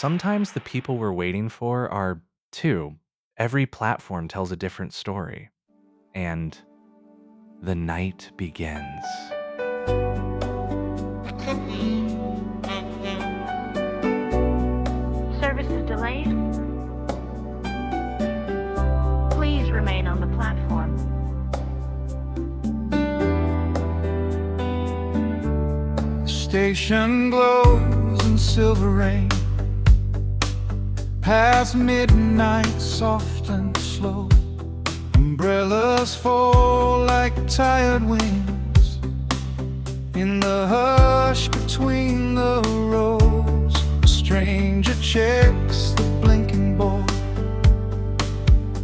sometimes the people we're waiting for are too. Every platform tells a different story. And the night begins. Service is delayed. Please remain on the platform. The station glows in silver rain. Past midnight, soft and slow. Umbrellas fall like tired wings. In the hush between the rows, a stranger checks the blinking board.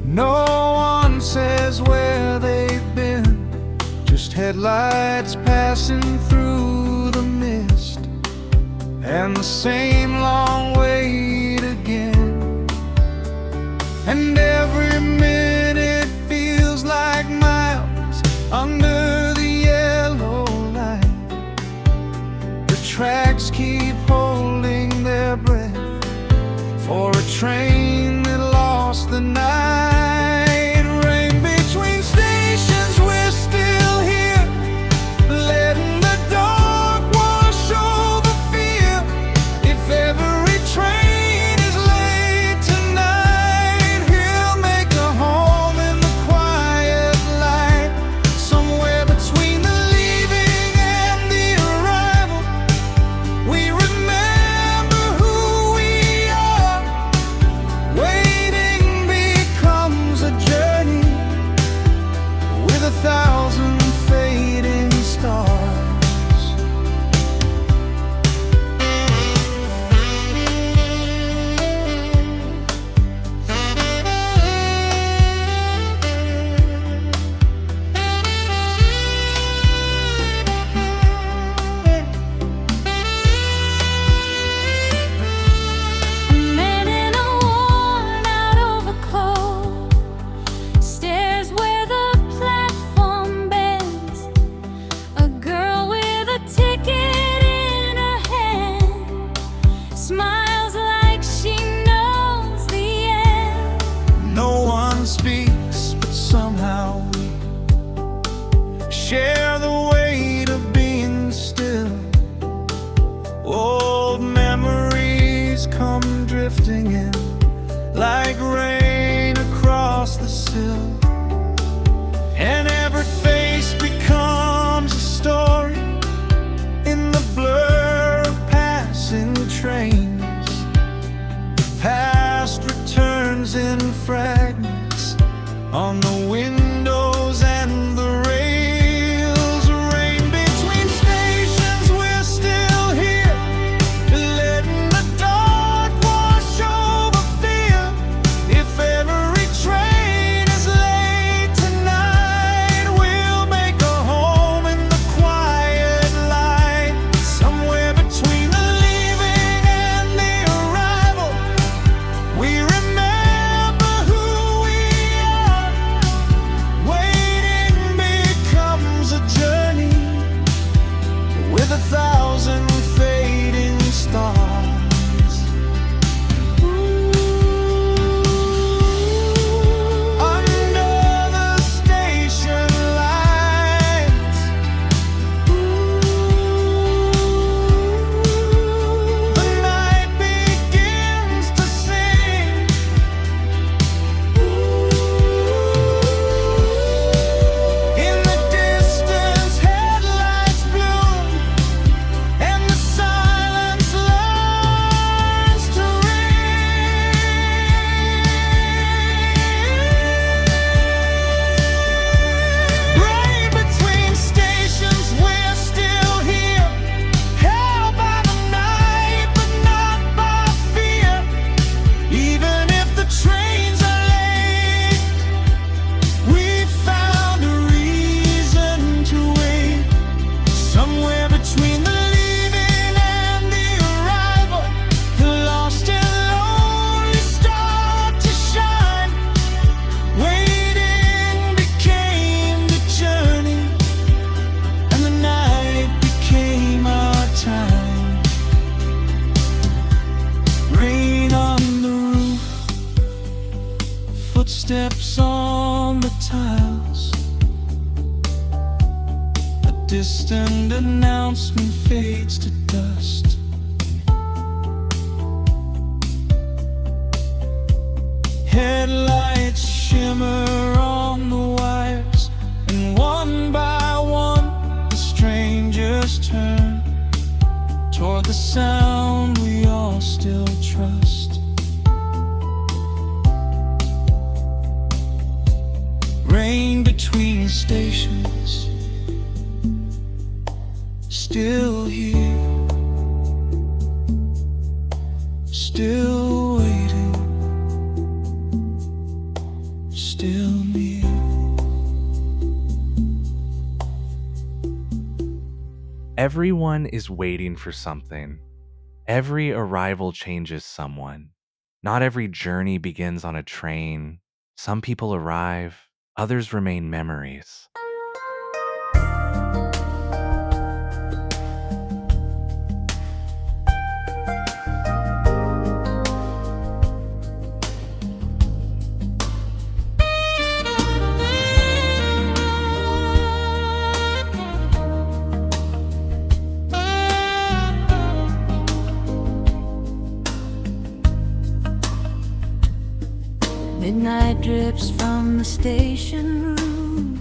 No one says where they've been, just headlights passing through the mist, and the same long wait again. And every minute feels like miles under the yellow light. The tracks keep holding their breath for a train that lost the night. Rain between stations, we're still here, letting the dark wash over fear. If every train is late tonight, he'll make a home in the quiet light. Somewhere between the leaving and the arrival, we remember who we are. steps on the tiles. A distant announcement fades to dust. Headlights shimmer on the wires, and one by one the strangers turn toward the sound we all still trust. Rain between stations, still here, still waiting, still near. Everyone is waiting for something. Every arrival changes someone. Not every journey begins on a train. Some people arrive, others remain memories. Midnight drips from the station roof,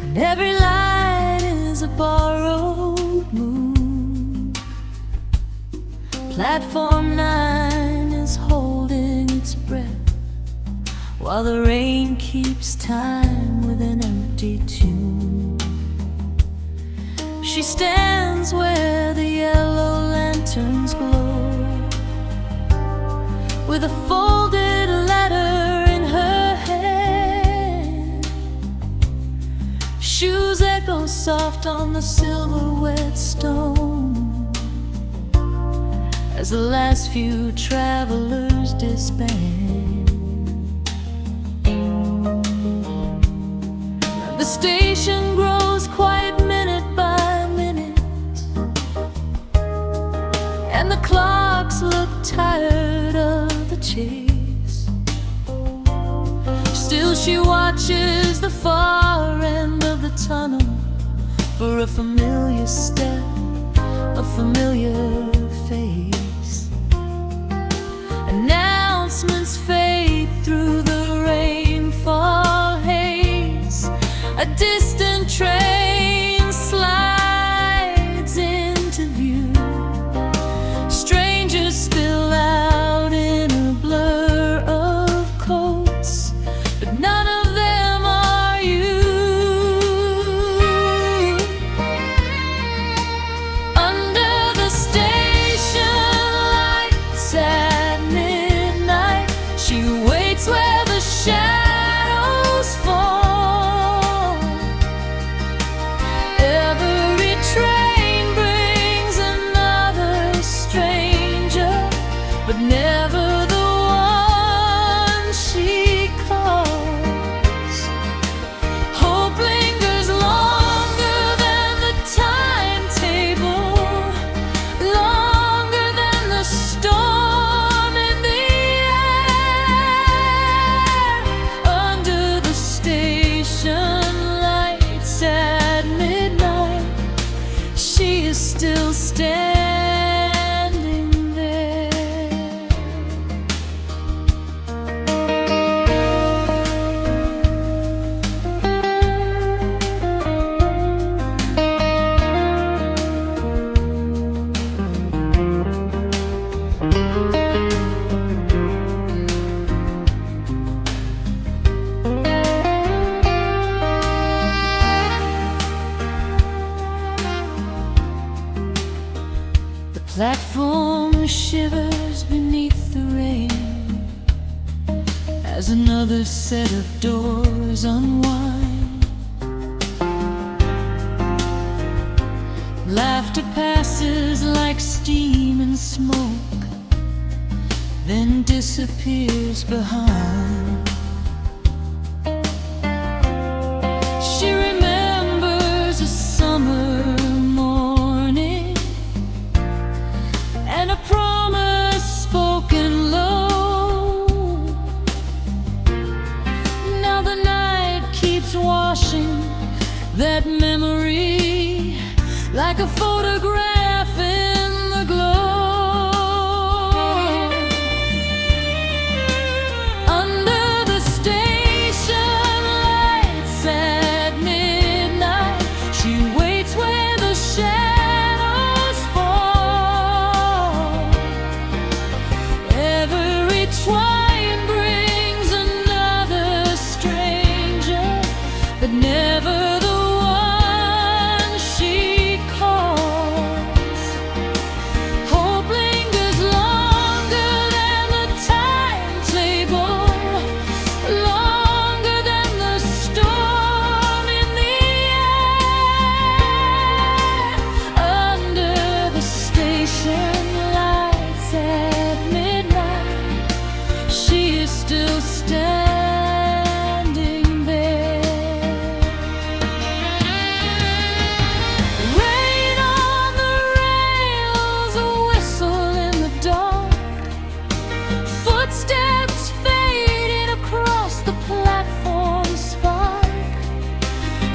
and every light is a borrowed moon. Platform 9 is holding its breath, while the rain keeps time with an empty tune. She stands where the yellow lanterns glow, with a folded letter in her hand. Shoes echo soft on the silver wet stone, as the last few travelers disband. The station grows quiet minute by minute, and the clocks look tired of the chase. Still she watches the far end of the tunnel for a familiar step, a familiar face. Announcements fade through the rainfall haze. A distant train slides into view. Strangers spill out in a blur of coats, but none of them are you. Under the station lights at midnight, she waits where the shadows fall. Every train brings another stranger, but never the one she calls. Hope lingers longer than the timetable, longer than the storm in the air. Under the station lights at midnight, she is still standing there. The platform shivers beneath the rain as another set of doors unwind. Laughter passes like steam and smoke, then disappears behind. She remembers a summer morning and a promise spoken low. washing that memory like a photograph in the glow. Under the station lights at midnight, she waits where the shadows fall. Every twine brings another stranger, but never the one she calls. Hope lingers longer than the timetable, longer than the storm in the air. Under the station lights at midnight, she is still standing there. Rain on the rails, a whistle in the dark, footsteps fading across the platform spark.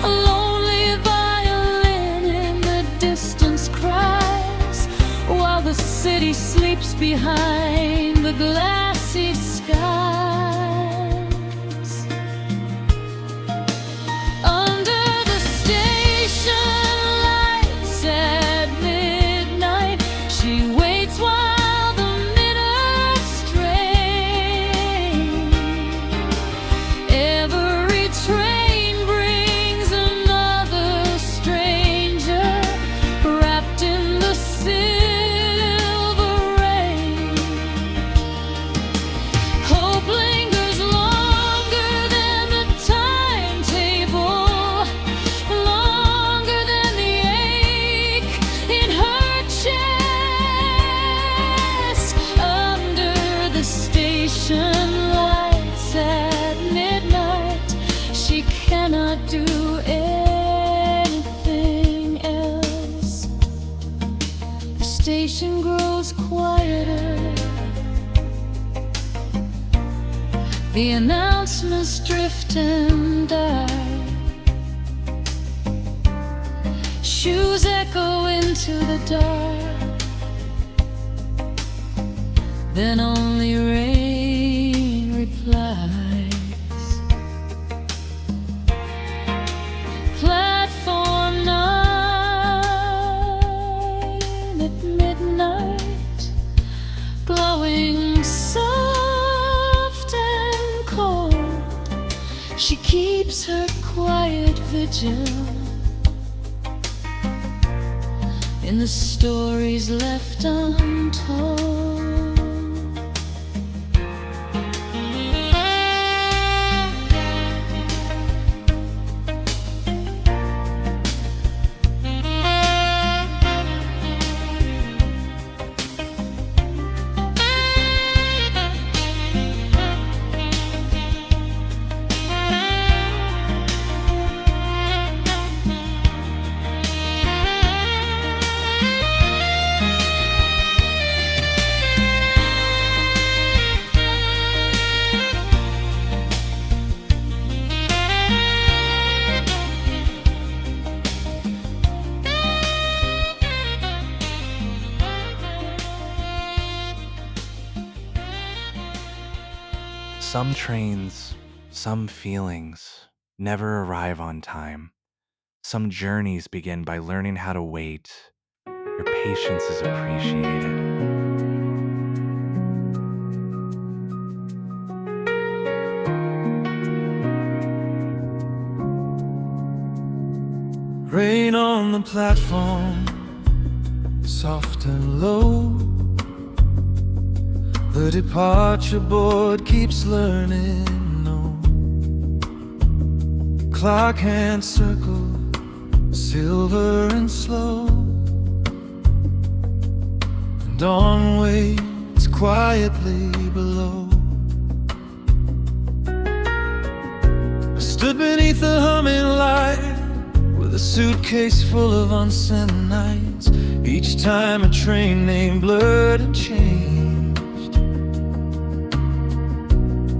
A lonely violin in the distance cries, while the city sleeps behind the glassy skies. Under the station lights at midnight, she waits while the minutes strain. Every train brings another stranger, wrapped in the silver rain. Hope lingers longer than the timetable, longer than the ache in her chest. Under the station lights at midnight, she cannot do anything else. The station grows quieter, the announcements drift and die. Shoes echo into the dark, then only rain replies. Platform 9 at midnight, glowing soft and cold, she keeps her quiet vigil in the stories left untold. Some trains, some feelings never arrive on time. Some journeys begin by learning how to wait. Your patience is appreciated. Rain on the platform, soft and low. The departure board keeps learning no. Clock hands circle, silver and slow. And dawn waits quietly below. I stood beneath the humming light, with a suitcase full of unsent nights. Each time a train name blurred and changed,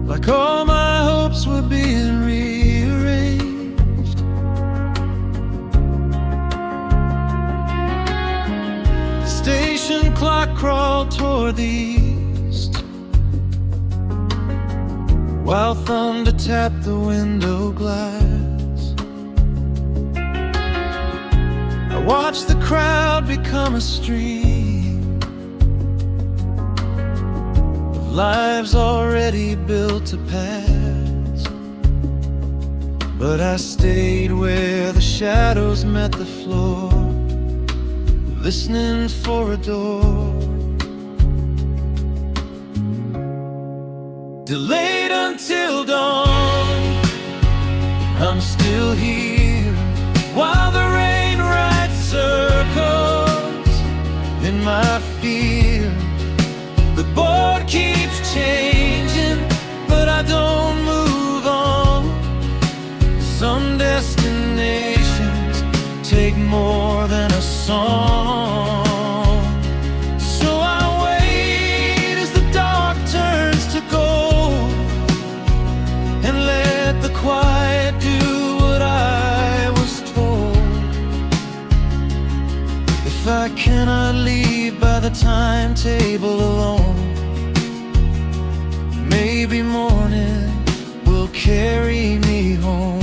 like all my hopes were being rearranged. toward the east, while thunder tapped the window glass. I watched the crowd become a stream of lives already built to pass. But I stayed where the shadows met the floor, listening for a door. Delayed until dawn, I'm still here, while the rain writes circles in my fear. The board keeps changing, but I don't move on. Some destinations take more than a song. So I wait as the dark turns to gold, and let the quiet do what I was told. If I cannot leave by the timetable alone, maybe morning will carry me home.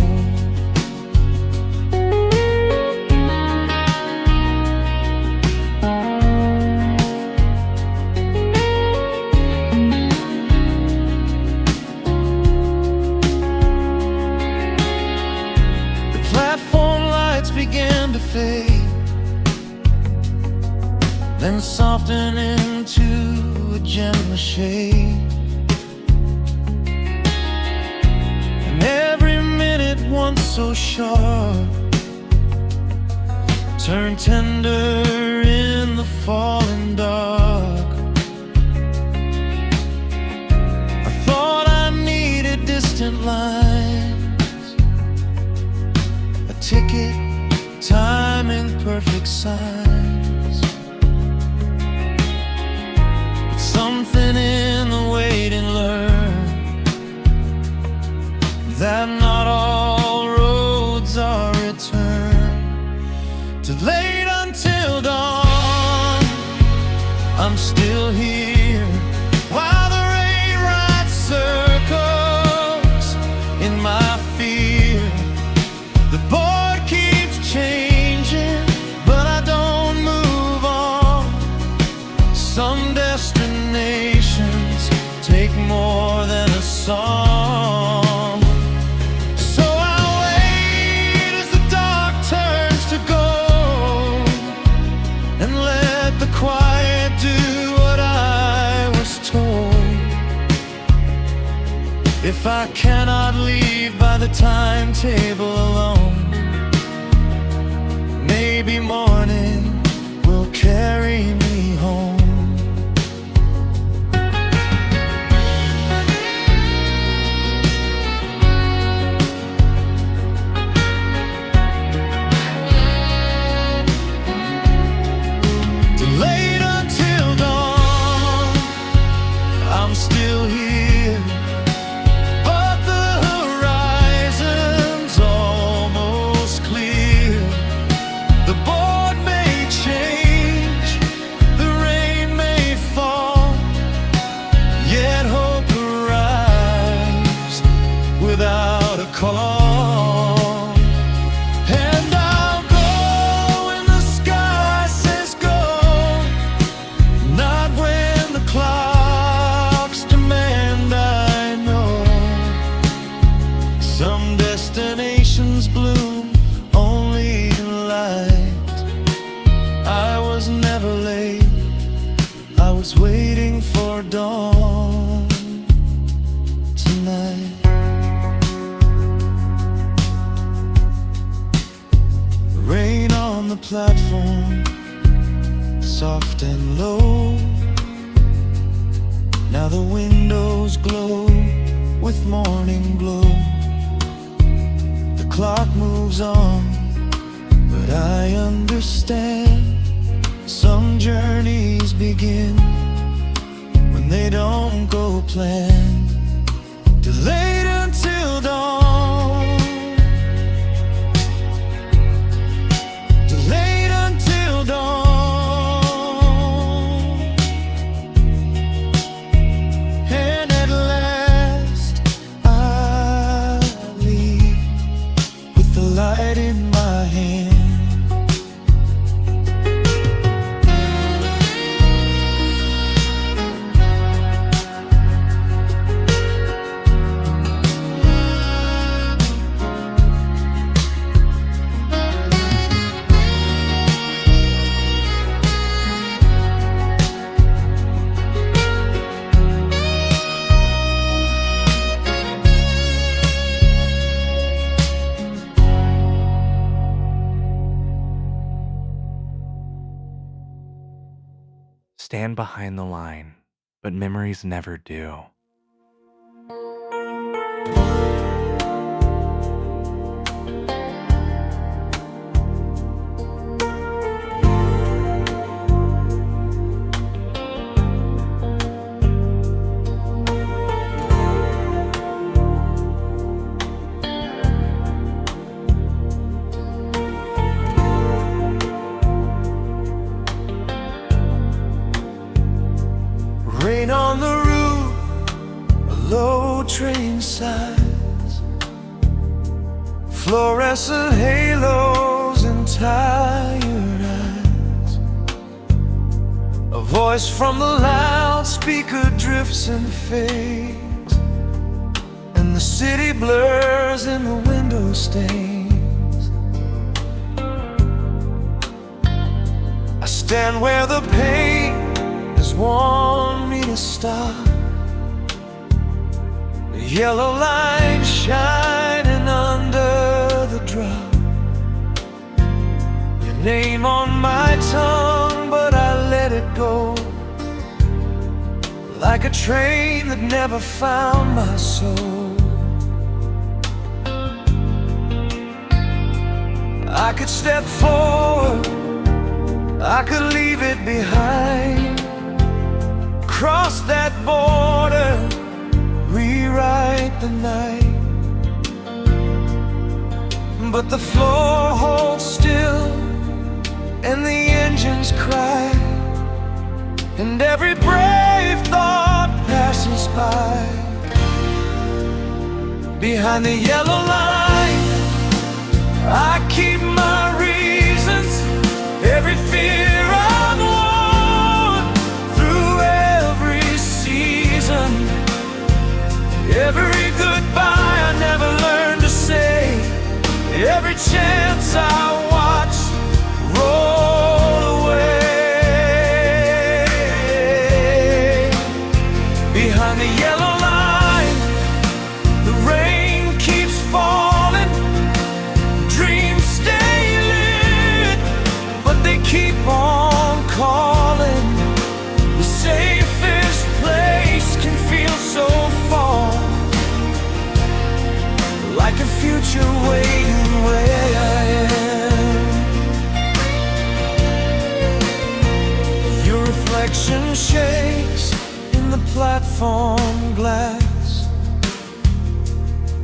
Began to fade, then soften into a gentler shade. And every minute once so sharp turned tender in the falling dark. I thought I needed distant lines, a ticket, time and perfect signs. But something in the waiting learned that not all roads are returned. Delayed until dawn, I'm still here, while the rain writes circles in my fear. The board keeps changing, but I don't move on. Some destinations take more than a song. So I wait as the dark turns to gold, and let the quiet do what I was told. If I cannot leave by the timetable alone, maybe morning will carry me home. Delayed until dawn, I'm still here, but the horizon's almost clear. The board may change, the rain may fall, yet hope arrives without a call. And I'll go when the sky says go, not when the clocks demand. I know some destinations bloom only in light. I was never late, I was waiting for dawn tonight. Rain on the platform, soft and low. Now the windows glow with morning glow. The clock moves on, but I understand some journeys begin when they don't go planned. Delayed until dawn, delayed until dawn. head in my hand. Stand behind the line, but memories never do. Rain on the roof, a low train sighs, fluorescent halos and tired eyes. A voice from the loudspeaker drifts and fades, and the city blurs in the window stains. I stand where the pain has worn me to stop, the yellow line shining under the drop. Your name on my tongue, but I let it go, like a train that never found my soul. I could step forward, I could leave it behind, cross that border, rewrite the night. But the floor holds still, and the engines cry, and every brave thought passes by. Behind the yellow line, I keep my reasons, every fear I've worn through every season, every goodbye I never learned to say, every chance I watch roll away. Behind the yellow line, the rain keeps falling, dreams stay lit, but they keep on calling. The safest place can feel so far, like a future waiting where I am. Your reflection shakes in the platform glass,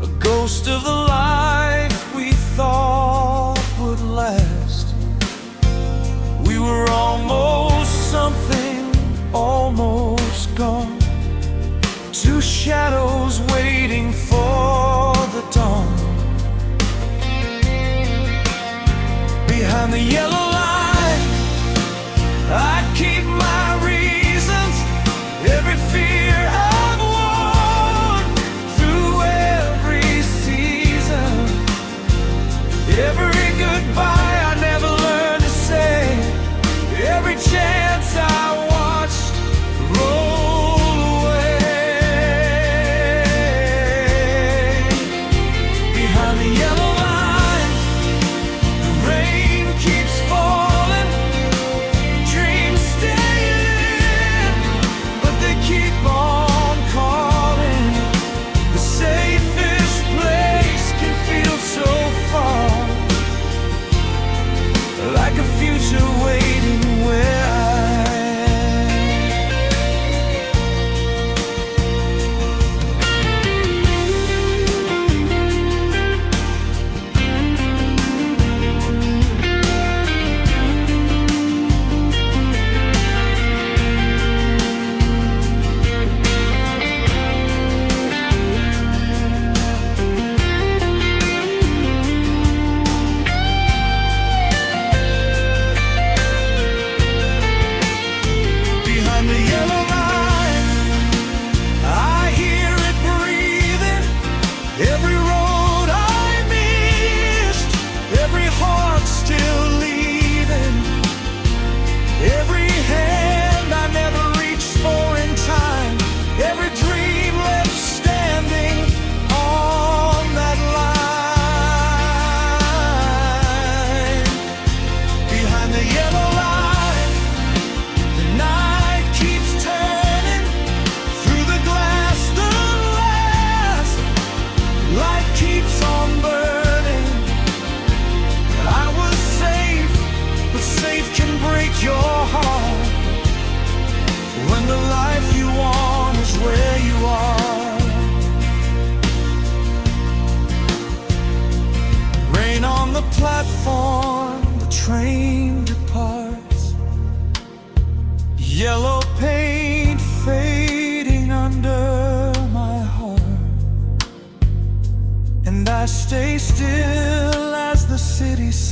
a ghost of the life we thought would last. We were almost something, almost gone, two shadows waiting for the dawn. Behind the yellow line, I keep my reasons, every fear I've worn through every season, every goodbye I never learned to say, every chance I watched roll away. Behind the yellow line, the rain keeps falling,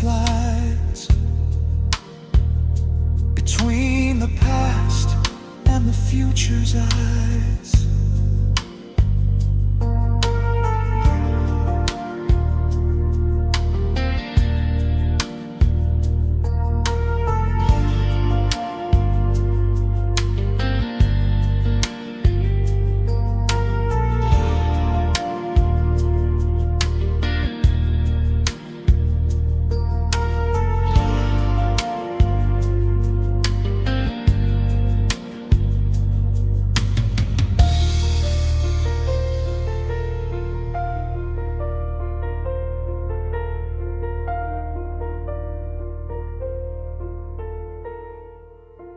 slides between the past and the future's eyes.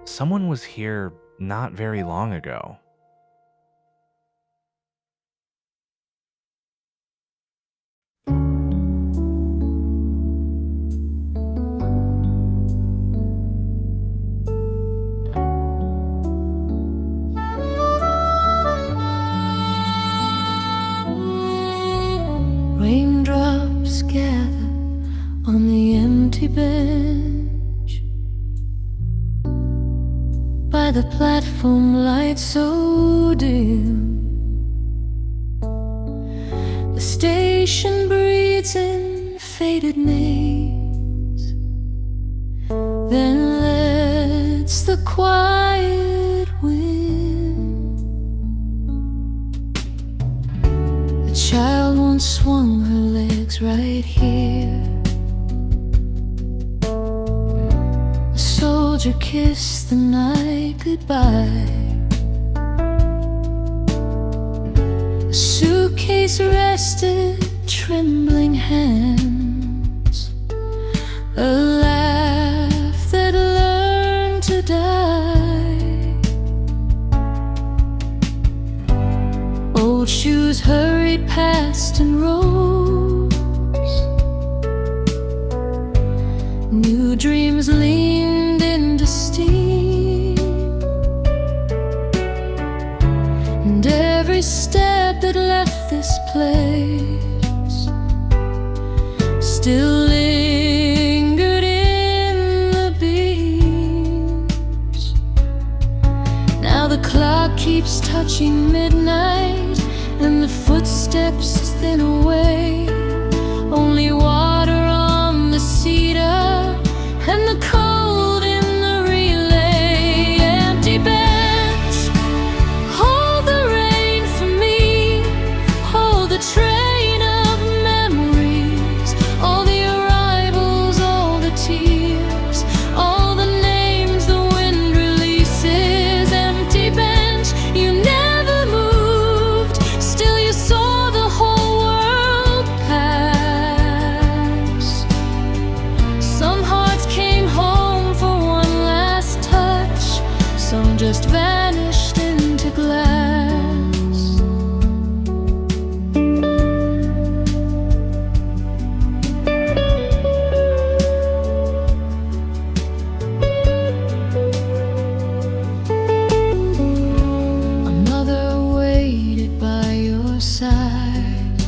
Someone was here not very long ago. Raindrops gather on the empty bench by the platform light so dim. The station breathes in faded names, then lets the quiet win. The child once swung her legs right here. A soldier kissed the night goodbye. A suitcase rested trembling hands. A laugh that learned to die. Old shoes hurried past and rose. New dreams leaned into steam. And every step that left this place still lingered in the beams. Now the clock keeps touching midnight, and the footsteps thin away. Only water on the cedar and the cold in the relay. Empty bench, hold the rain for me. Hold the train of memories. All the arrivals, all the tears, all the names the wind releases. Empty bench, you never moved. Still you saw the whole world pass. Some hearts came home for one last touch. Some just vanished into glass. Another waited by your side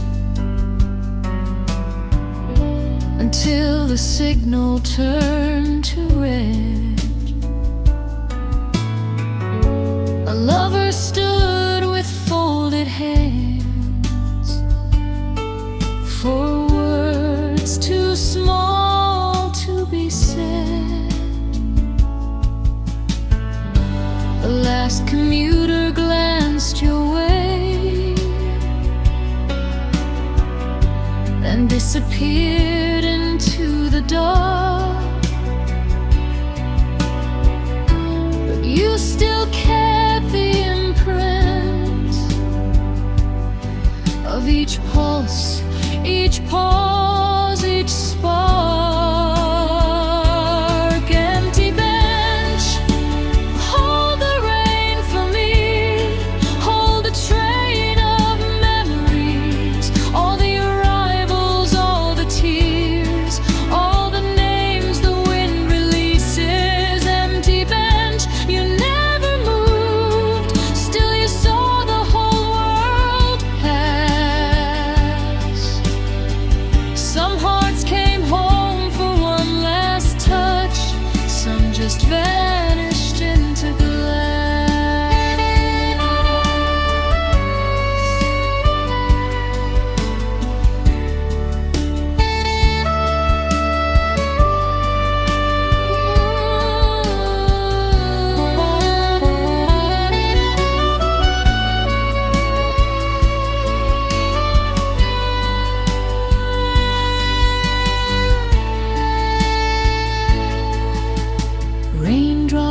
until the signal turned to red. A lover stood with folded hands for words too small to be said. The last commuter glanced your way, then disappeared into the dark. But you still kept the imprint of each pulse, each pause, each spark. Empty bench, hold the rain for me. Hold the train of memories. All the arrivals, all the tears, all the names the wind releases. Empty bench, you never moved. Still you saw the whole world pass.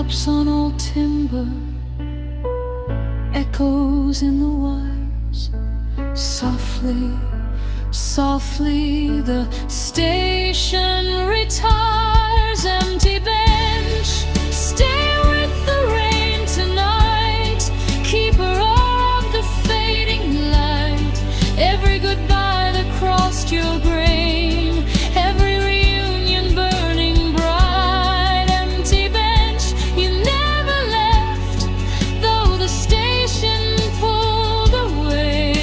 raindrops on old timber, echoes in the wires. Softly, softly the station retires. Empty bench, stay with the rain tonight. Keeper of the fading light. Every goodbye that crossed your brain, every reunion burning bright. Empty bench, you never left, though the station pulled away.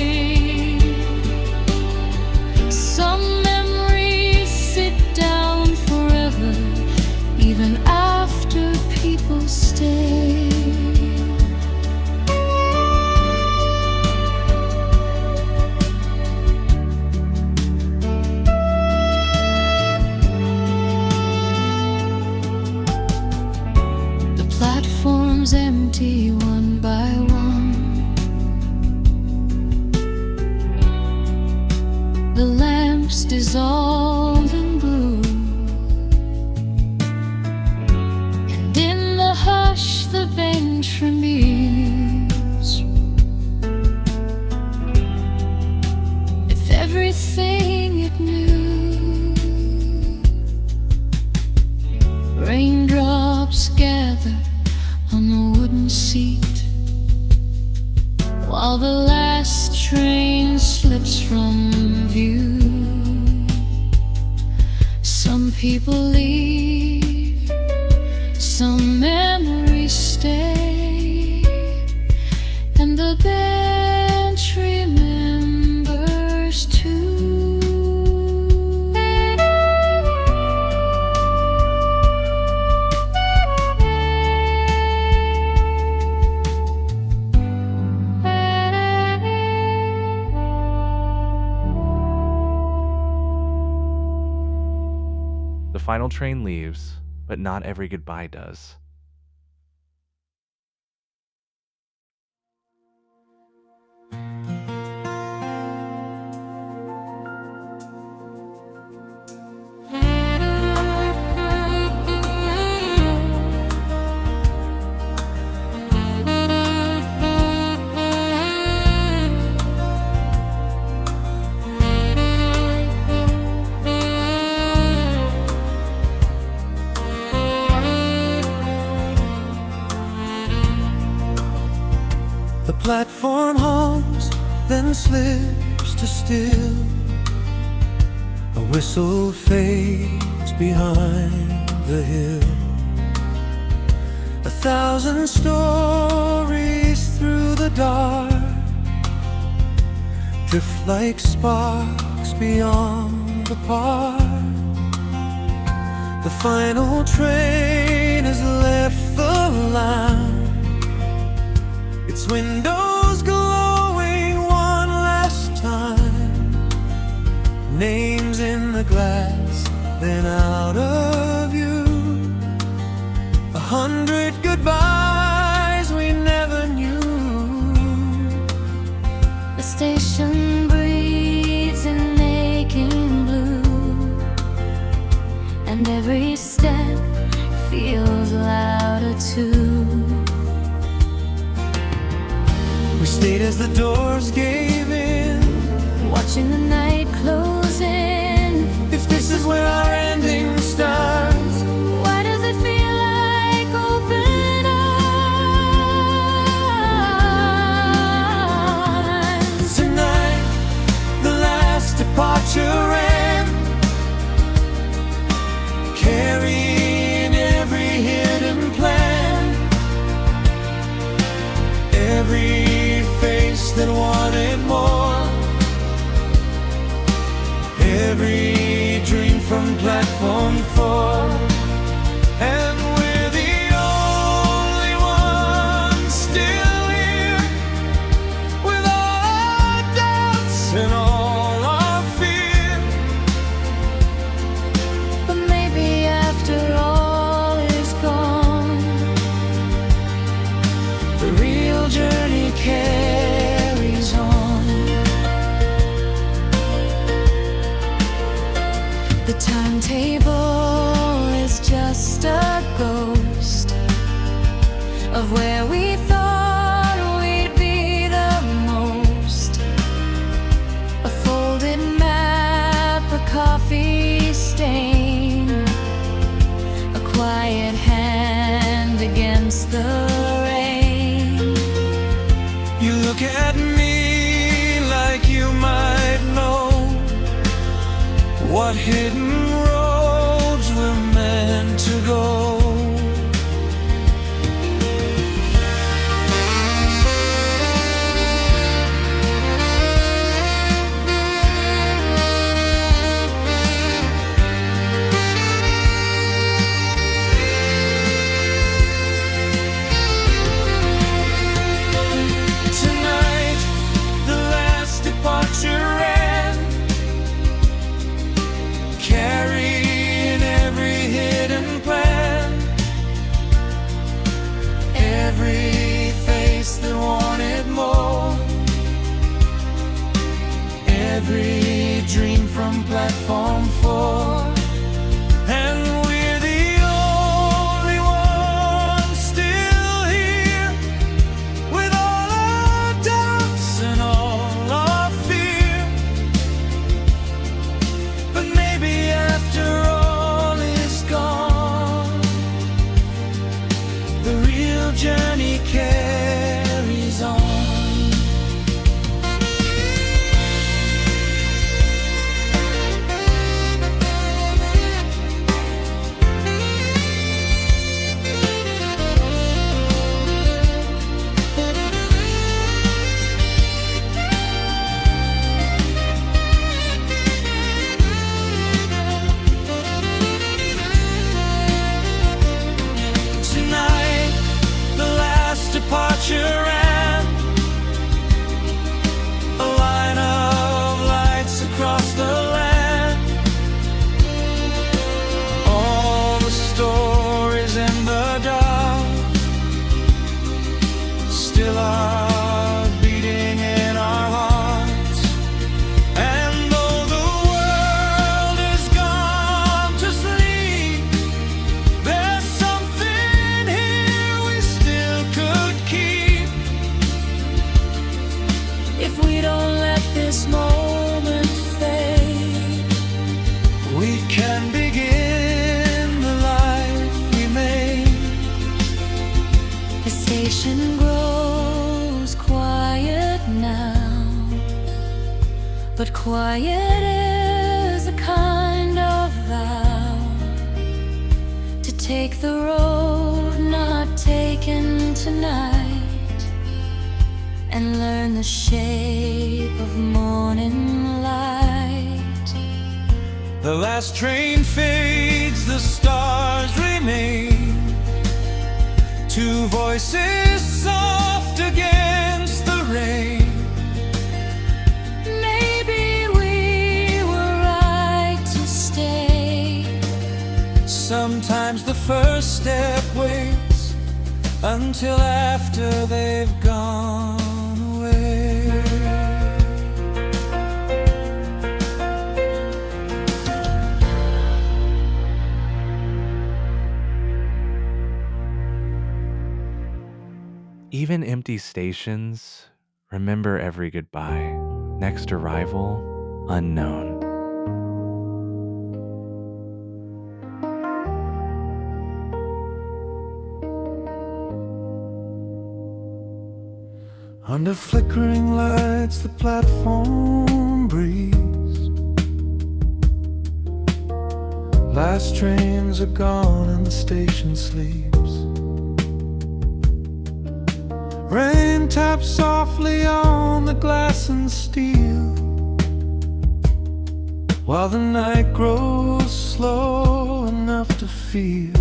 Some memories sit down forever, even after people stay. The platforms empty one by one. The lamps dissolve in blue, and in the hush the bench remains. If everything it knew, raindrops gather on the wooden seat, while the last train slips from view. Some people leave, some memories stay, and the bench remembers too. The final train leaves, but not every goodbye does. The platform hums, then slips to still. A whistle fades behind the hill. 1,000 stories through the dark drift like sparks beyond the park. The final train has left the line, its windows glowing one last time. Names in the glass, then out of view. 100 goodbyes we never knew. The station breathes in aching blue, and every step feels louder too. We stayed as the doors gave in, Watching the night close in. if this is where our ending starts. Why does it feel like open arms? Tonight, the last departure end, carrying every hidden plan, every face that wanted more, every dream from platform station grows quiet now, but quiet is a kind of vow to take the road not taken tonight, and learn the shape of morning light. The last train fades, the stars remain, two voices soft against the rain. Maybe we were right to stay. Sometimes the first step waits until after they've gone away. Even empty stations, remember every goodbye. Next arrival, unknown. Under flickering lights, the platform breathes. Last trains are gone and the station sleeps. Rain taps softly on the glass and steel, while the night grows slow enough to feel.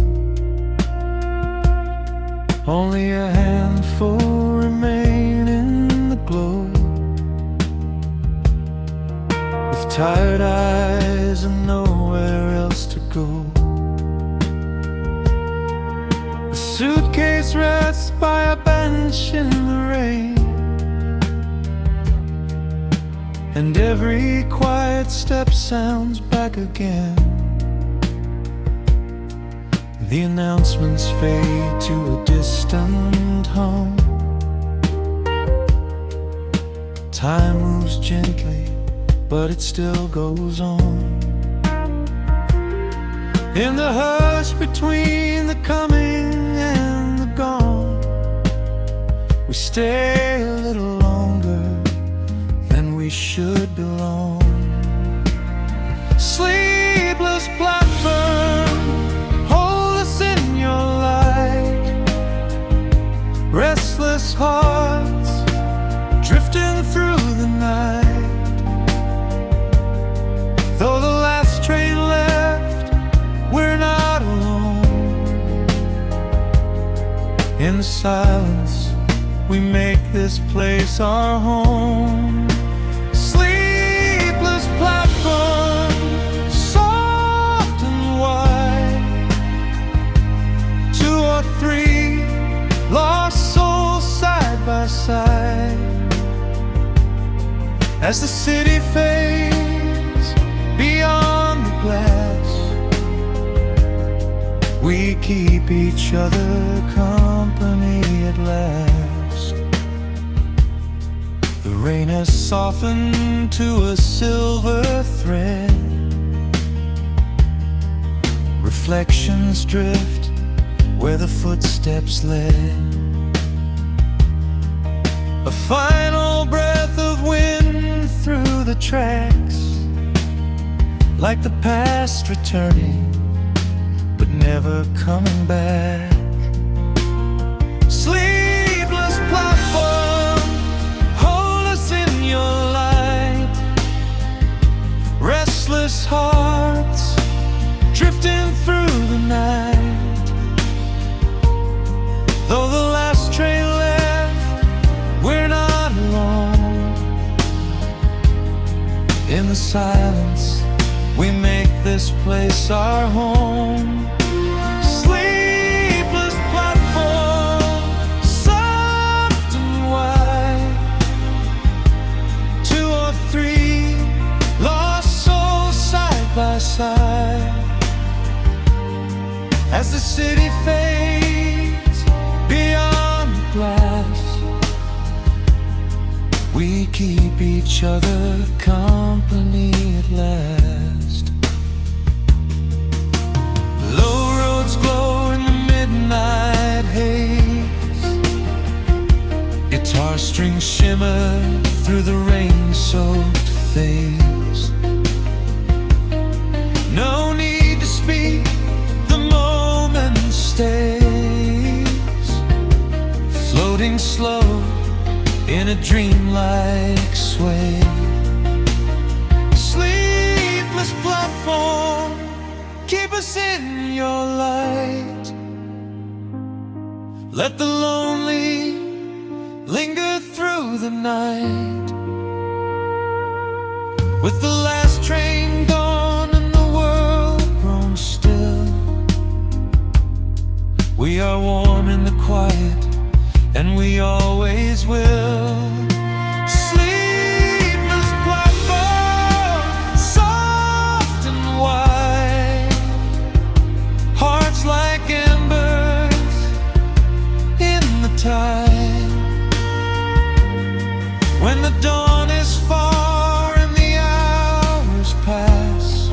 Only a handful remain in the glow, with tired eyes and nowhere else to go. The suitcase rests by a bench in the rain, and every quiet step sounds back again. The announcements fade to a distant hum. Time moves gently, but it still goes on. In the hush between the coming and the gone, we stay a little longer than we should belong. Sleepless platform, hold us in your light. Restless hearts, drifting through the night. Though the last train left, we're not alone. In the silence, we make this place our home. Sleepless platform, soft and wide. Two or three lost souls side by side. As the city fades beyond the glass, we keep each other company at last. The rain has softened to a silver thread. Reflections drift where the footsteps led. A final breath of wind through the tracks, like the past returning, but never coming back. Sleepless platform, hold us in your light. Restless hearts, drifting through the night. Though the last train left, we're not alone. In the silence, we make this place our home. Sleepless platform, soft and wide. Two or three lost souls side by side. As the city fades beyond the glass, we keep each other company at last. Low roads glow in the midnight haze. in a dreamlike sway. Sleepless platform, keep us in your light. Let the lonely linger through the night. With the last train gone and the world grown still, we are warm in the quiet, and we always will. Sleepless platform, soft and wide, hearts like embers in the tide. When the dawn is far and the hours pass,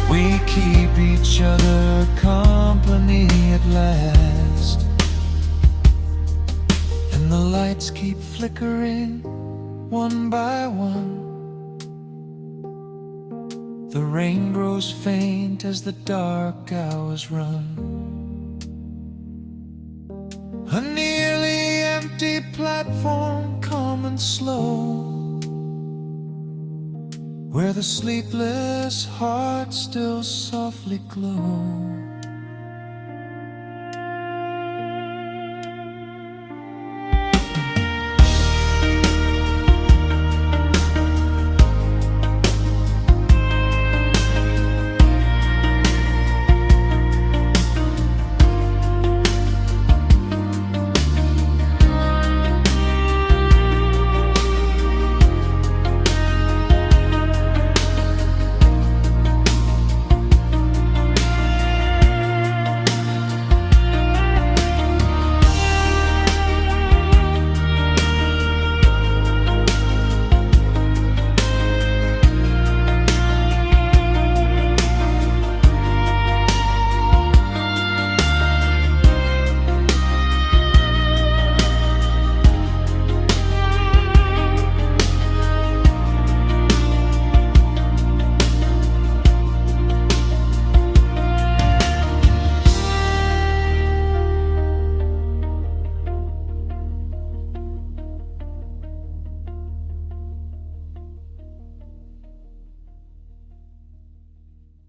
we keep each other company at last. And the lights keep flickering one by one. The rain grows faint as the dark hours run. A nearly empty platform, calm and slow, where the sleepless hearts still softly glow.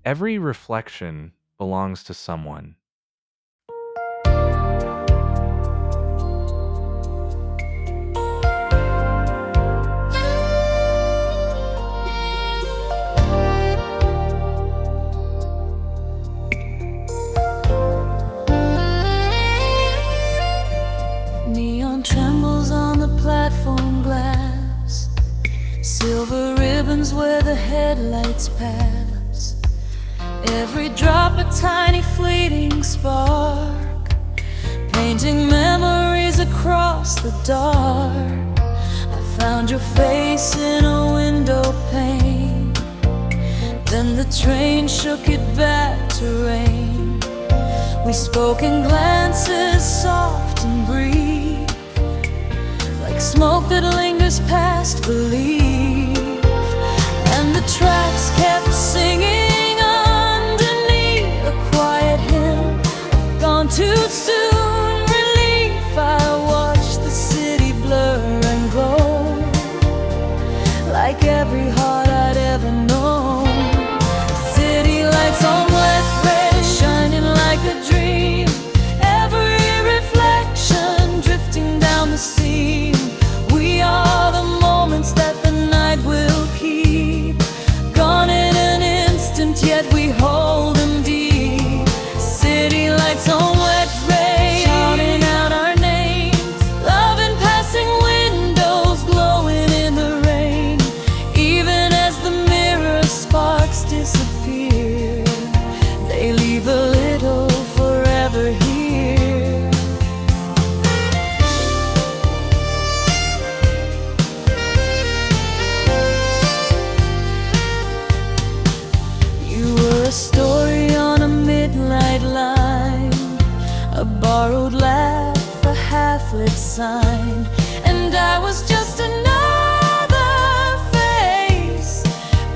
Every reflection belongs to someone. Neon trembles on the platform glass, silver ribbons where the headlights pass. Every drop a tiny fleeting spark, painting memories across the dark. I found your face in a window pane, then the train shook it back to rain. We spoke in glances soft and brief, like smoke that lingers past belief. And the tracks kept singing underneath a quiet hymn of gone too soon relief. I watched the city blur and glow, like every heart I'd ever known. City lights on wet red, shining like a dream. Every reflection drifting down the seam. We are the moments that the night will keep, gone in an instant, yet we hold them deep. City lights on wet rain, shouting out our names. Love in passing windows, glowing in the rain. Even as the mirror sparks disappear, they leave a little forever here. You were a story on a midnight line, a borrowed laugh, a half-lit sign. And I was just another face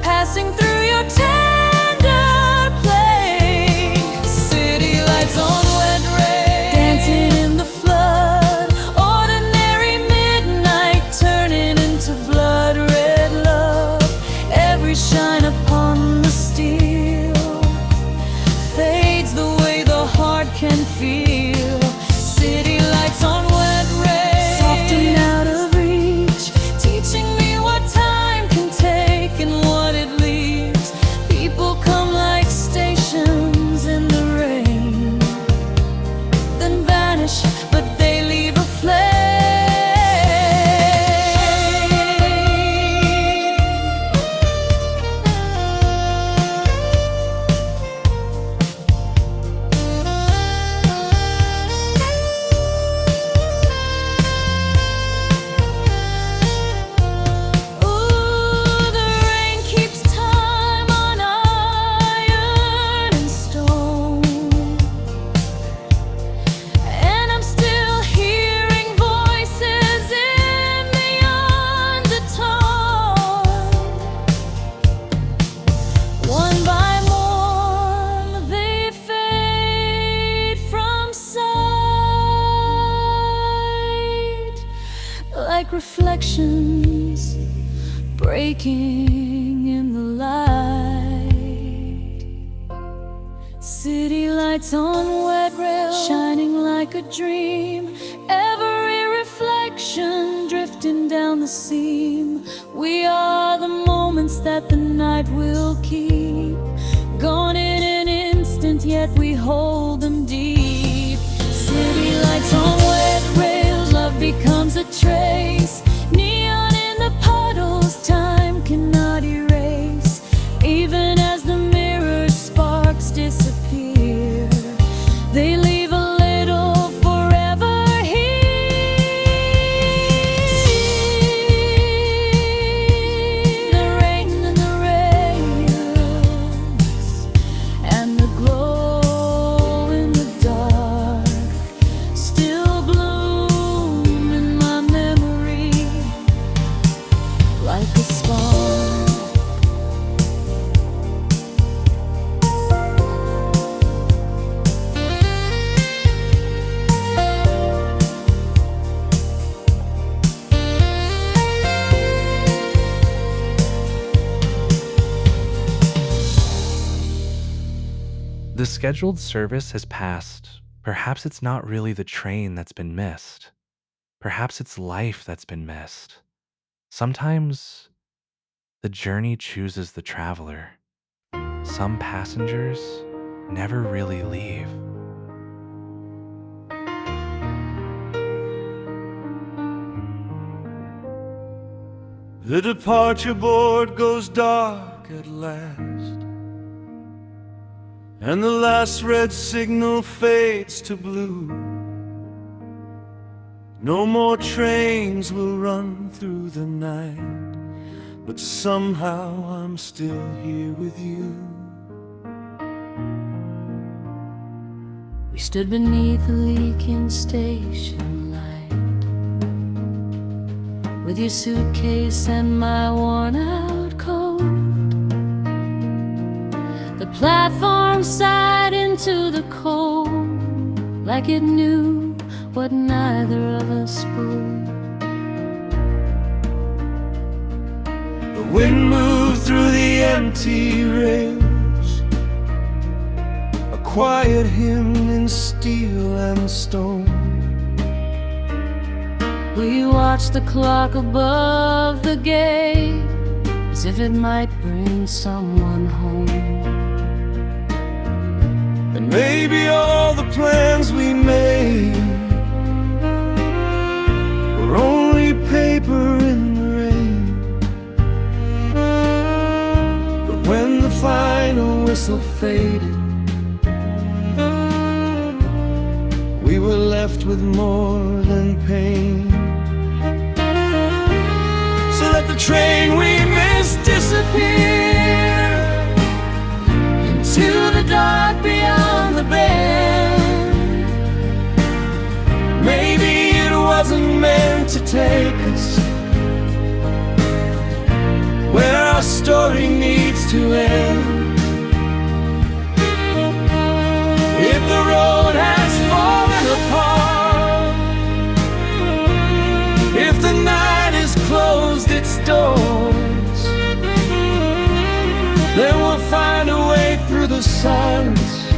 passing through your tender place. City lights on wet rain, dancing in the flood. Ordinary feel. City lights on wet rails, soft and out of reach, teaching me what time can take and what it leaves. People come like stations in the rain, then vanish, but they leave a flame. Like reflections breaking in the light. City lights on wet rails, shining like a dream. Every reflection drifting down the seam. We are the moments that the night will keep. Gone in an instant, yet we hold them deep. City lights on wet rails, love becomes a trace. Neon in the puddles, time cannot erase. Even as the mirror's sparks disappear, they leave a little forever here. The rain and the rails, and the glow in the dark still bloom in my memory like a spark. The scheduled service has passed. Perhaps it's not really the train that's been missed. Perhaps it's life that's been missed. Sometimes the journey chooses the traveler. Some passengers never really leave. The departure board goes dark at last, and the last red signal fades to blue. No more trains will run through the night, but somehow I'm still here with you. We stood beneath a leaking station light, with your suitcase and my worn-out coat. The platform sighed into the cold, like it knew what neither of us spoke. The wind moved through the empty rails, a quiet hymn in steel and stone. We watched the clock above the gate, as if it might bring someone home. And maybe all the plans we made were only paper in the rain. But when the final whistle faded, we were left with more than pain. So let the train we missed disappear into the dark beyond the bend. Maybe it wasn't meant to take us where our story needs to end. If the road has fallen apart, if the night has closed its doors, then we'll find a way through the silence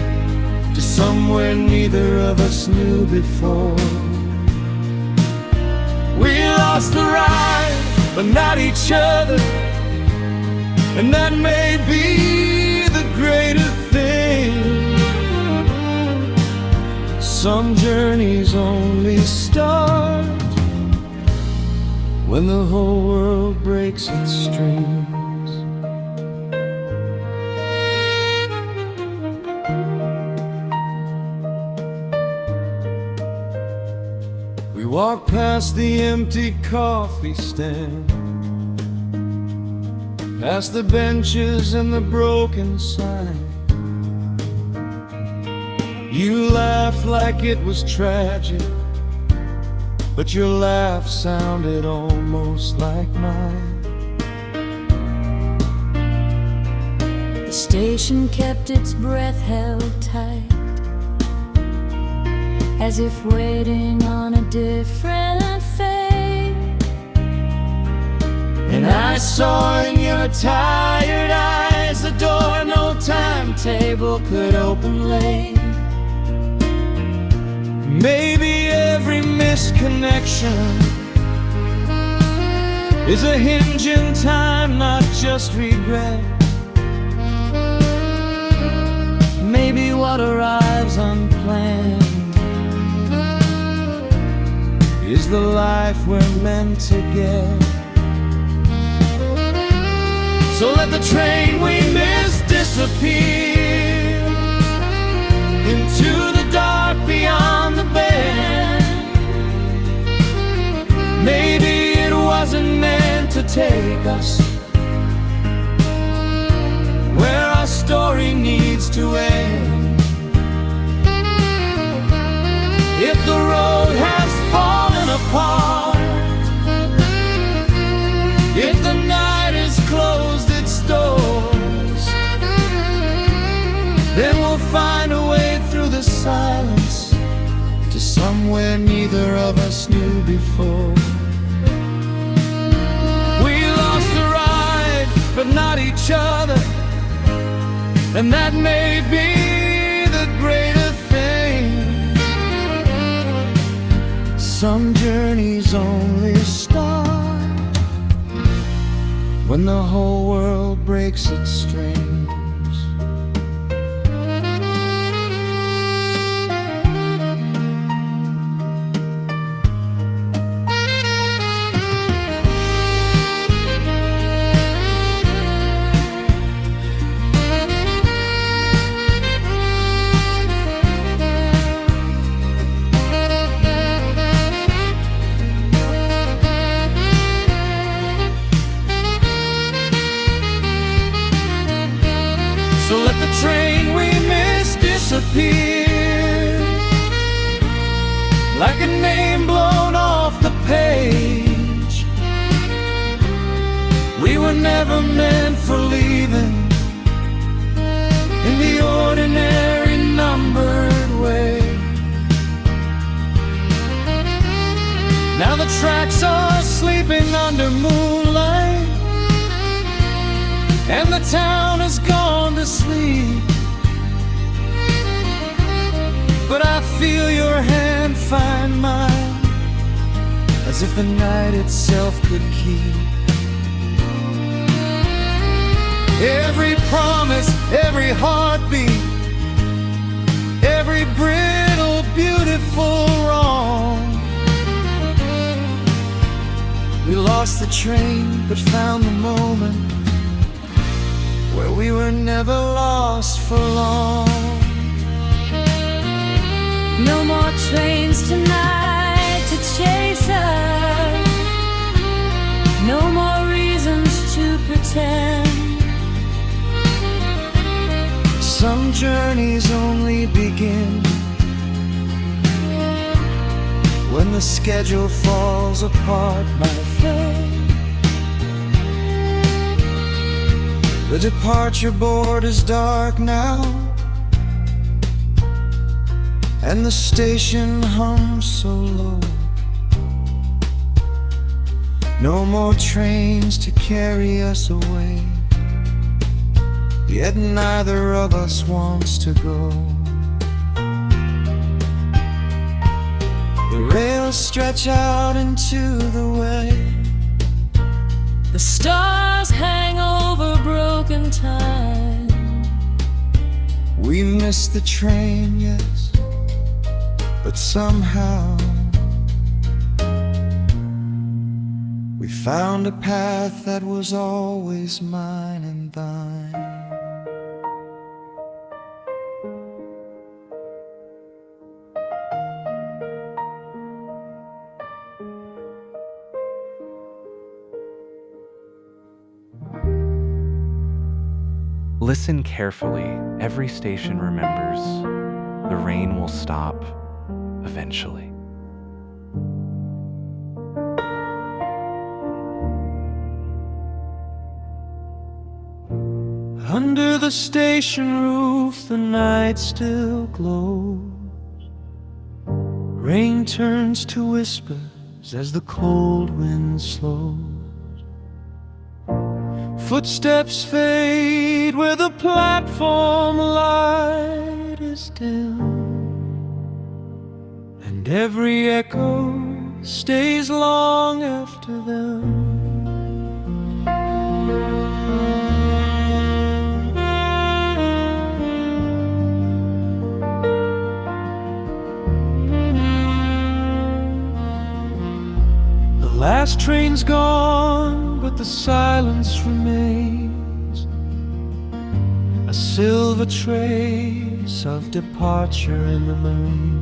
to somewhere neither of us knew before. We lost the ride, but not each other, and that may be the greater thing. Some journeys only start when the whole world breaks its strings. We walk past the empty coffee stand, past the benches and the broken sign. You laughed like it was tragic, but your laugh sounded almost like mine. The station kept its breath held tight, as if waiting on a different fate. And I saw in your tired eyes the door no timetable could open late. Maybe every misconnection is a hinge in time, not just regret. Maybe what arrives unplanned is the life we're meant to get. So let the train we miss disappear into the dark beyond the bend. Maybe it wasn't meant to take us where our story needs to end. If the road has fallen apart, if the night has closed its doors, then we'll find a way through the silence to somewhere neither of us knew before. We lost the ride, but not each other, and that may be the greater thing. Some journeys only start when the whole world breaks its strings. So let the train we miss disappear like a name blown off the page. We were never meant for leaving in the ordinary numbered way. Now the tracks are sleeping under moonlight, and the town has gone to sleep. But I feel your hand find mine, as if the night itself could keep every promise, every heartbeat, every brittle, beautiful wrong. We lost the train, but found the moment where we were never lost for long. No more trains tonight to chase us, no more reasons to pretend. Some journeys only begin when the schedule falls apart, my friend. The departure board is dark now, and the station hums so low. No more trains to carry us away, yet neither of us wants to go. The rails stretch out into the way. The stars hang over broken time. We miss the train, yes, but somehow we found a path that was always mine and thine. Listen carefully. Every station remembers the rain will stop eventually. Under the station roof, the night still glows. Rain turns to whispers as the cold wind slows. Footsteps fade where the platform light is dim, and every echo stays long after them. The last train's gone, but the silence remains, a silver trace of departure in the moon.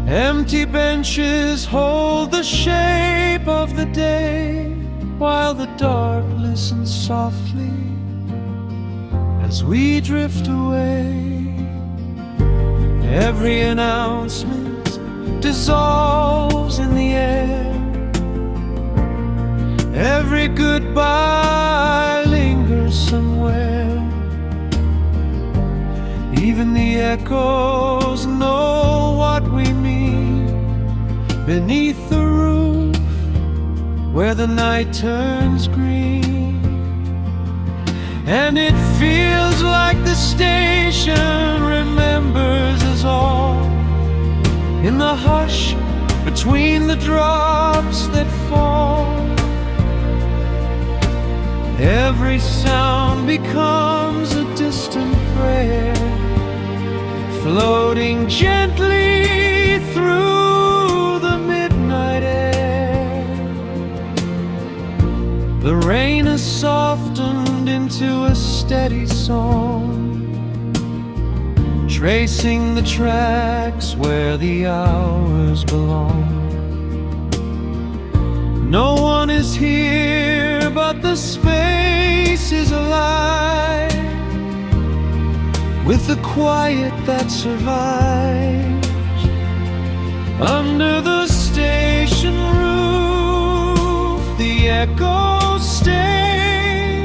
Empty benches hold the shape of the day, while the dark listens softly as we drift away. Every announcement dissolves in the air. Every goodbye lingers somewhere. Even the echoes know what we mean beneath the roof where the night turns green. And it feels like the station remembers us all in the hush between the drops that fall. Every sound becomes a distant prayer, floating gently through the midnight air. The rain has softened into a steady song, tracing the tracks where the hours belong. No one is here, but the space is alive with the quiet that survives. Under the station roof, the echoes stay,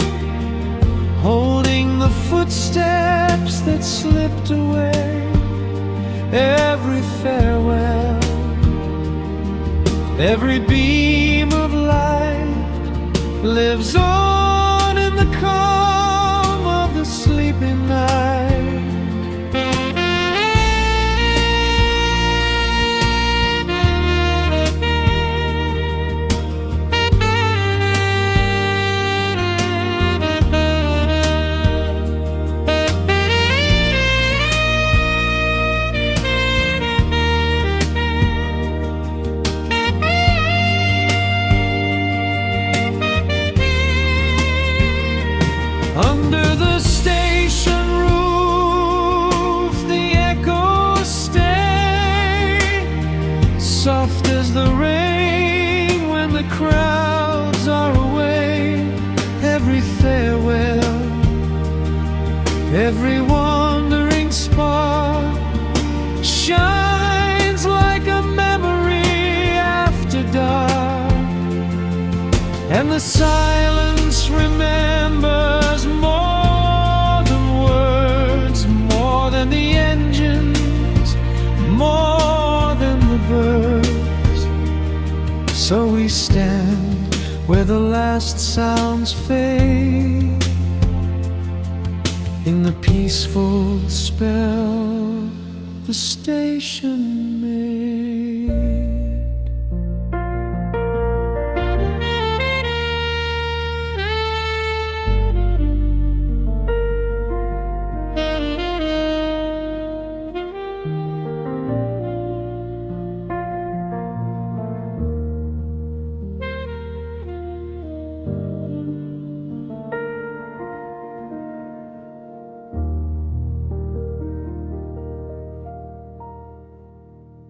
holding the footsteps that slipped away. Every farewell, every beam of light lives on in the calm of the sleeping night. Under the station roof, the echoes stay, soft as the rain when the crowds are away. Every farewell, every wandering spark shines like a memory after dark, and the silence remembers more than words, more than the engines, more than the birds. So we stand where the last sounds fade, in the peaceful spell the station made.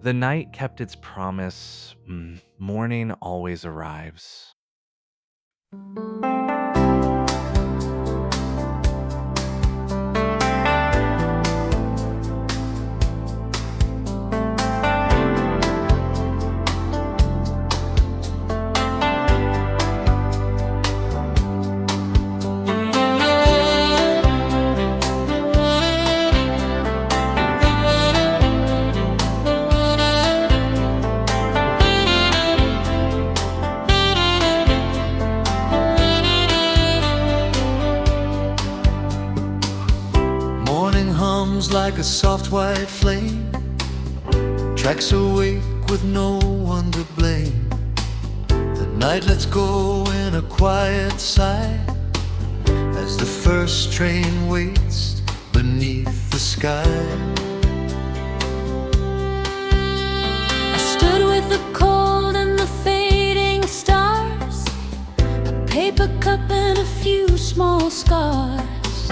The night kept its promise. Morning always arrives. Like a soft white flame, tracks awake with no one to blame. The night lets go in a quiet sigh as the first train waits beneath the sky. I stood with the cold and the fading stars, a paper cup and a few small scars,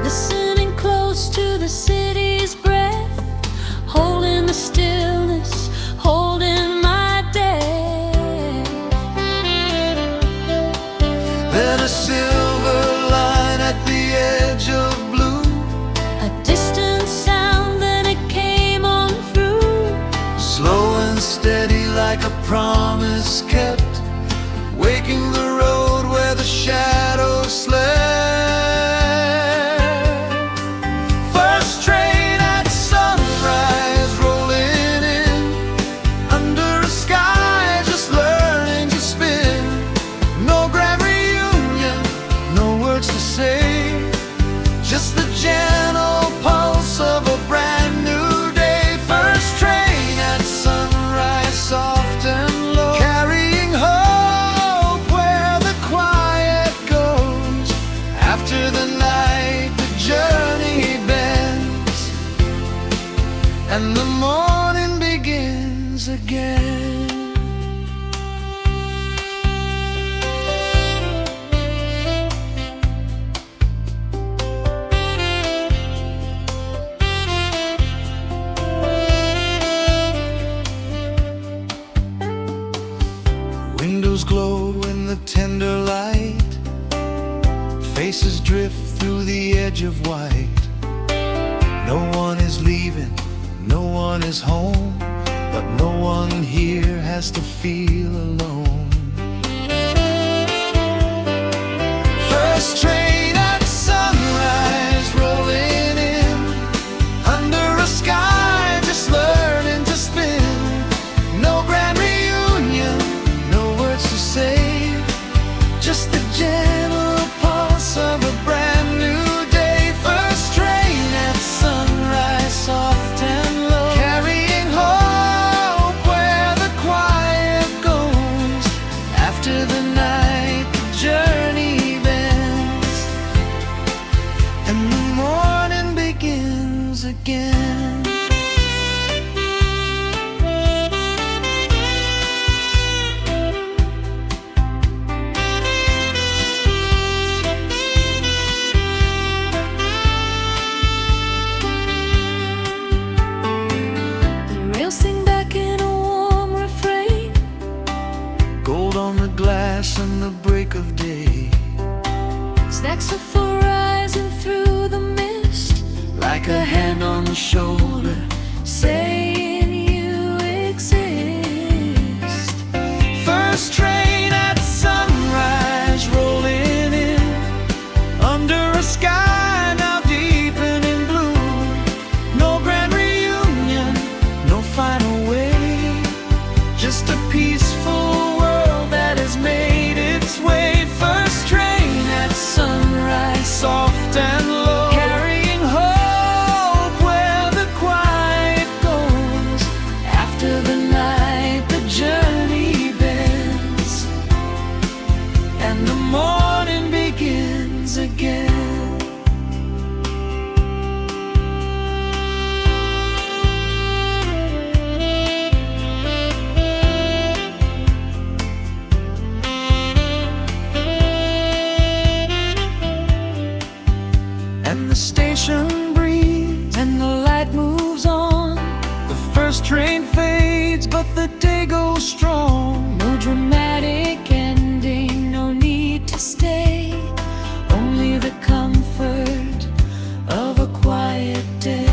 listening close to the city's breath, holding the stillness, holding my death. Then a silver line at the edge of blue, a distant sound, then it came on through, slow and steady like a promise kept, waking the road where the shadows slept. Just the gentle pulse of a brand new day. First train at sunrise, soft and low, carrying hope where the quiet goes. After the night, the journey bends, and the morning begins again. Windows glow in the tender light, faces drift through the edge of white. No one is leaving, no one is home, but no one here has to feel alone. First train at sunrise, rolling in under a sky just learning to spin. No grand reunion, to say, just the gentle pulse of a brand new day. First train at sunrise, soft and low, carrying hope where the quiet goes. After the night, the journey bends, and the morning begins again. Glass and the break of day, saxophone rising through the mist, like a hand on the shoulder saying you exist. First train at sunrise, rolling in under a sky now deepening blue. No grand reunion, no final way, just a peaceful made its way. First train at sunrise, soft and low, carrying hope where the day go strong. No dramatic ending, no need to stay. Only the comfort of a quiet day.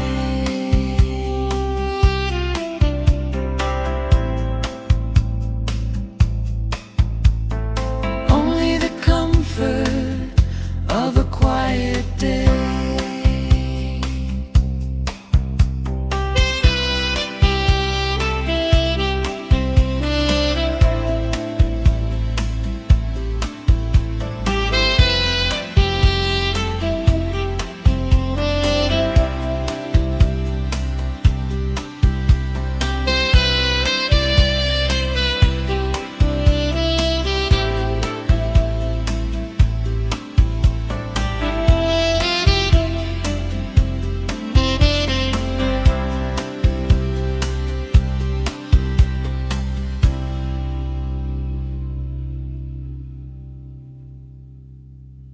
Only the comfort of a quiet day.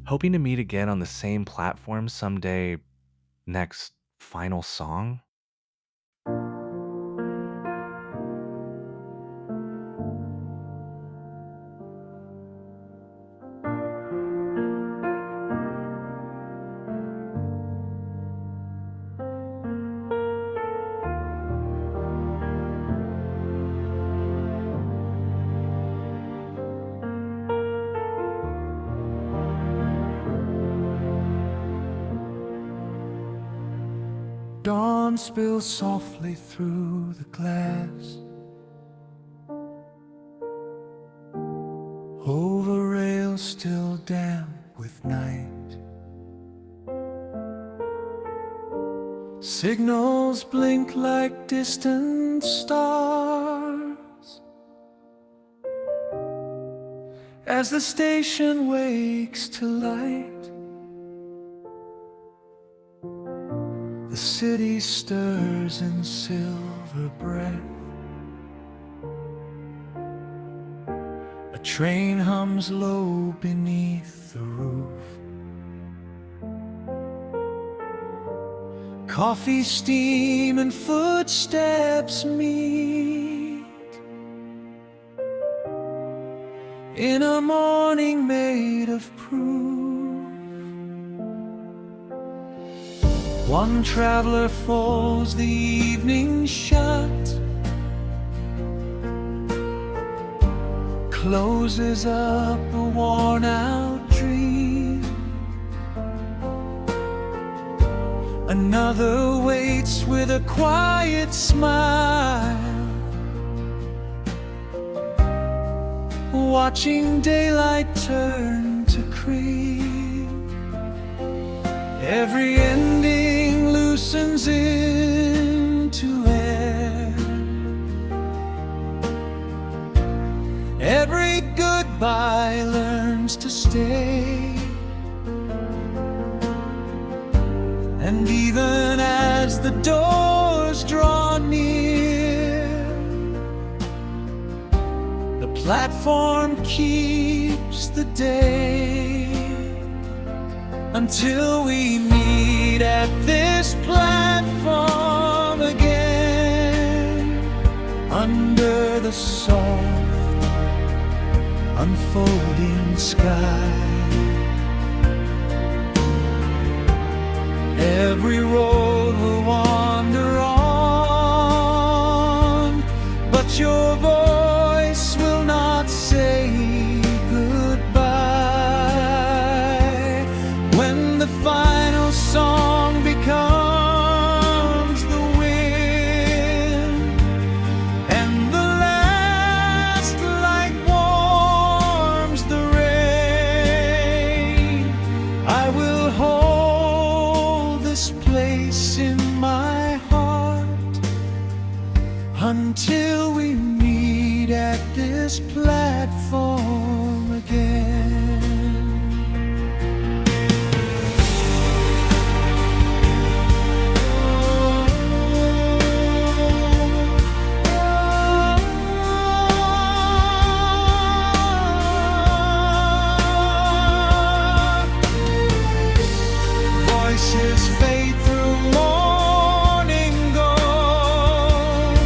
Hoping to meet again on the same platform someday. Next final song? Dawn spills softly through the glass, over rails still damp with night. Signals blink like distant stars as the station wakes to light. The city stirs in silver breath. A train hums low beneath the roof. Coffee steam and footsteps meet in a morning made of proof. One traveler folds the evening shut, closes up a worn-out dream. Another waits with a quiet smile, watching daylight turn to cream. Every ending loosens into air. Every goodbye learns to stay. And even as the doors draw near, the platform keeps the day. Until we meet at this platform again, under the soft, unfolding sky. Every road will wander on, but your voice will not say goodbye. When the final song becomes the wind, and the last light warms the rain, I will hold this place in my heart until we meet at this platform again. Voices fade through morning gold.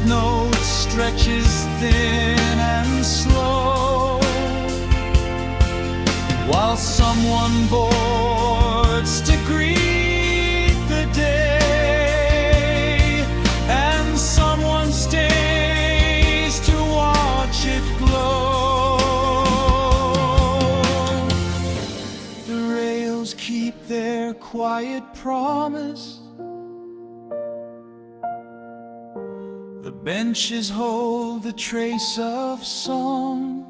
note stretches thin and slow, while someone boards to greet the day, and someone stays to watch it glow. The rails keep their quiet promise, the benches hold the trace of song,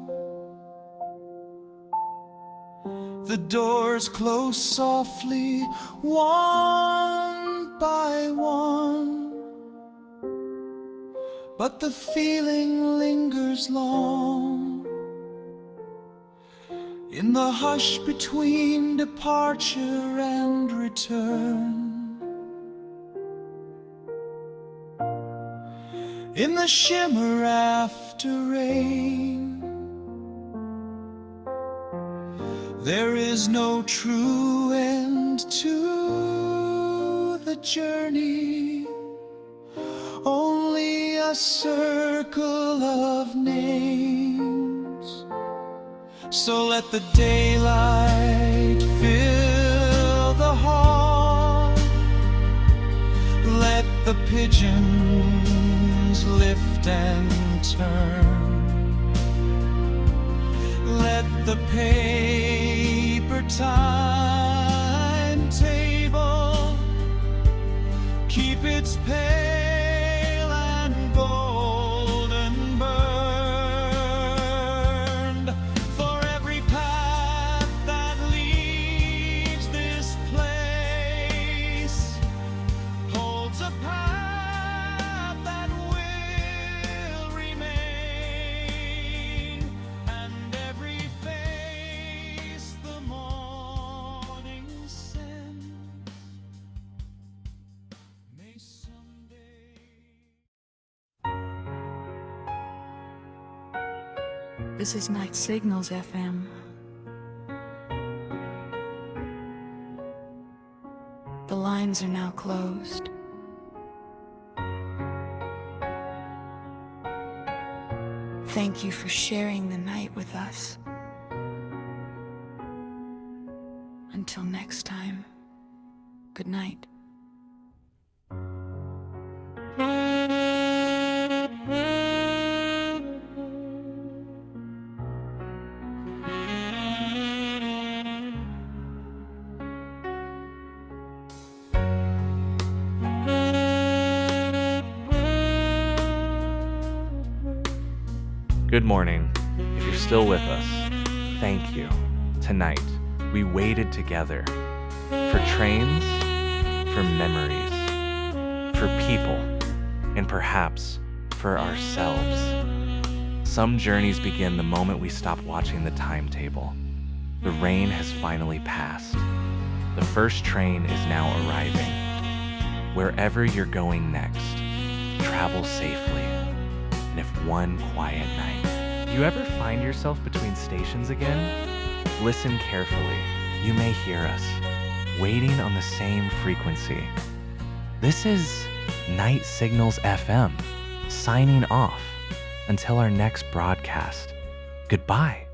the doors close softly, one by one, but the feeling lingers long. In the hush between departure and return, in the shimmer after rain, there is no true end to the journey, only a circle of names. So let the daylight fill the hall, let the pigeons lift and turn, let the paper timetable keep its pale and golden burned. For every path that leaves this place holds a path that will remain, and every face the morning sends may someday. This is Night Signals FM. The lines are now closed. Thank you for sharing the night with us. Until next time, good night. Good morning. If you're still with us, thank you. Tonight, we waited together for trains, for memories, for people, and perhaps for ourselves. Some journeys begin the moment we stop watching the timetable. The rain has finally passed. The first train is now arriving. Wherever you're going next, travel safely. And if one quiet night you ever find yourself between stations again, listen carefully. You may hear us, waiting on the same frequency. This is Night Signals FM, signing off until our next broadcast. Goodbye.